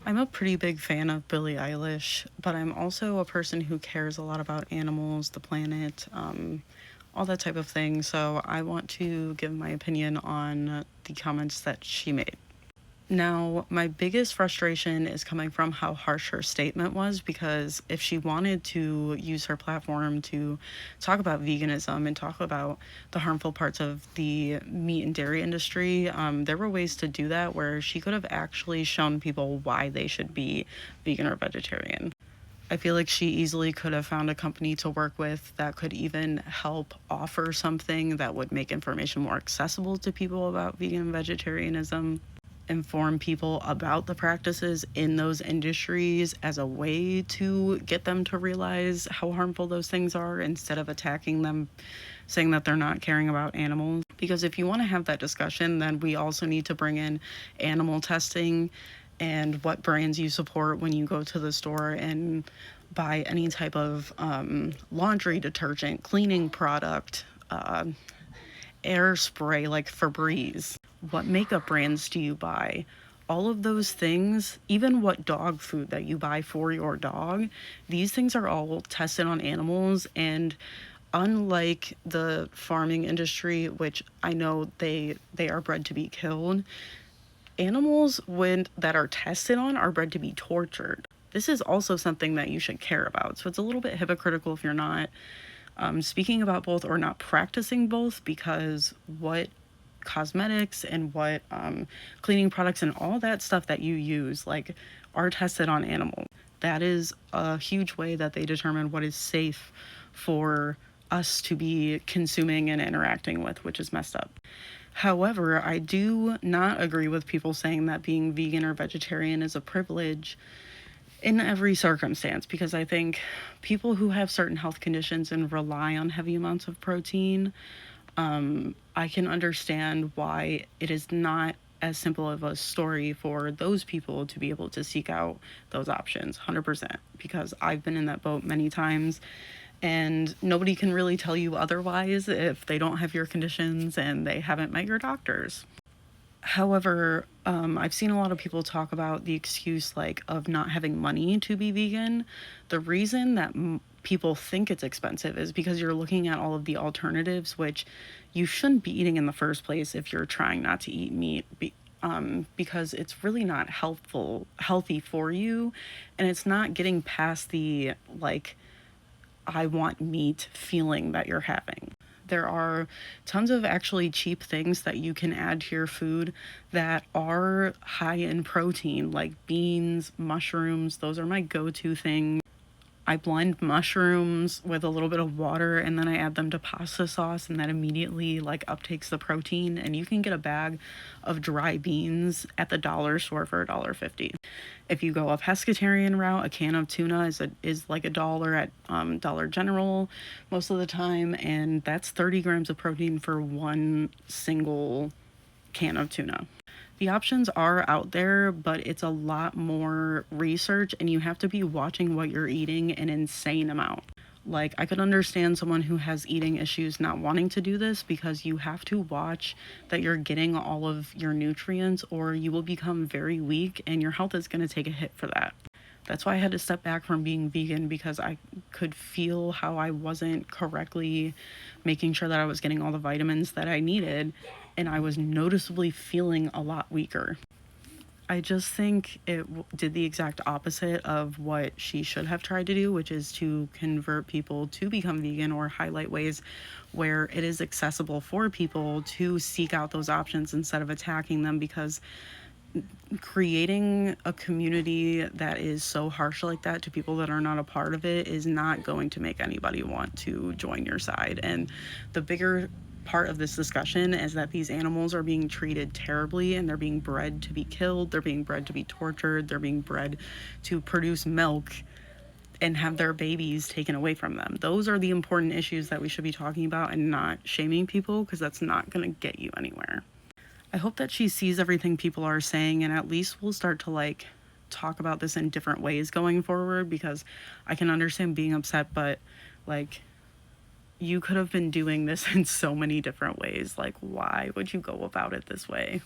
I'm a pretty big fan of Billie Eilish, but I'm also a person who cares a lot about animals, the planet, all that type of thing. So I want to give my opinion on the comments that she made. Now, my biggest frustration is coming from how harsh her statement was, because if she wanted to use her platform to talk about veganism and talk about the harmful parts of the meat and dairy industry, there were ways to do that where she could have actually shown people why they should be vegan or vegetarian. I feel like she easily could have found a company to work with that could even help offer something that would make information more accessible to people about vegan and vegetarianism, inform people about the practices in those industries as a way to get them to realize how harmful those things are instead of attacking them, saying that they're not caring about animals. Because if you want to have that discussion, then we also need to bring in animal testing and what brands you support when you go to the store and buy any type of laundry detergent, cleaning product, air spray like Febreze. What makeup brands do you buy? All of those things, even what dog food that you buy for your dog, these things are all tested on animals. And unlike the farming industry, which I know they are bred to be killed, animals when that are tested on are bred to be tortured. This is also something that you should care about. So it's a little bit hypocritical if you're not speaking about both or not practicing both, because what cosmetics and what cleaning products and all that stuff that you use like are tested on animals. That is a huge way that they determine what is safe for us to be consuming and interacting with, which is messed up. However, I do not agree with people saying that being vegan or vegetarian is a privilege in every circumstance, because I think people who have certain health conditions and rely on heavy amounts of protein, I can understand why it is not as simple of a story for those people to be able to seek out those options 100%, because I've been in that boat many times and nobody can really tell you otherwise if they don't have your conditions and they haven't met your doctors. However, I've seen a lot of people talk about the excuse like of not having money to be vegan. The reason that people think it's expensive is because you're looking at all of the alternatives, which you shouldn't be eating in the first place if you're trying not to eat meat. Because it's really not healthy for you, and it's not getting past the like I want meat feeling that you're having. There are tons of actually cheap things that you can add to your food that are high in protein, like beans, mushrooms. Those are my go to things. I blend mushrooms with a little bit of water and then I add them to pasta sauce, and that immediately like uptakes the protein. And you can get a bag of dry beans at the dollar store for $1.50. If you go a pescatarian route, a can of tuna is like $1 at Dollar General most of the time, and that's 30 grams of protein for one single can of tuna. The options are out there, but it's a lot more research and you have to be watching what you're eating an insane amount. Like, I could understand someone who has eating issues not wanting to do this, because you have to watch that you're getting all of your nutrients or you will become very weak and your health is going to take a hit for that. That's why I had to step back from being vegan, because I could feel how I wasn't correctly making sure that I was getting all the vitamins that I needed, and I was noticeably feeling a lot weaker. I just think it did the exact opposite of what she should have tried to do, which is to convert people to become vegan or highlight ways where it is accessible for people to seek out those options instead of attacking them, because creating a community that is so harsh like that to people that are not a part of it is not going to make anybody want to join your side. And the bigger part of this discussion is that these animals are being treated terribly, and they're being bred to be killed, they're being bred to be tortured, they're being bred to produce milk and have their babies taken away from them. Those are the important issues that we should be talking about, and not shaming people, because that's not going to get you anywhere. I hope that she sees everything people are saying, and at least we'll start to like talk about this in different ways going forward, because I can understand being upset, but like, you could have been doing this in so many different ways. Like, why would you go about it this way?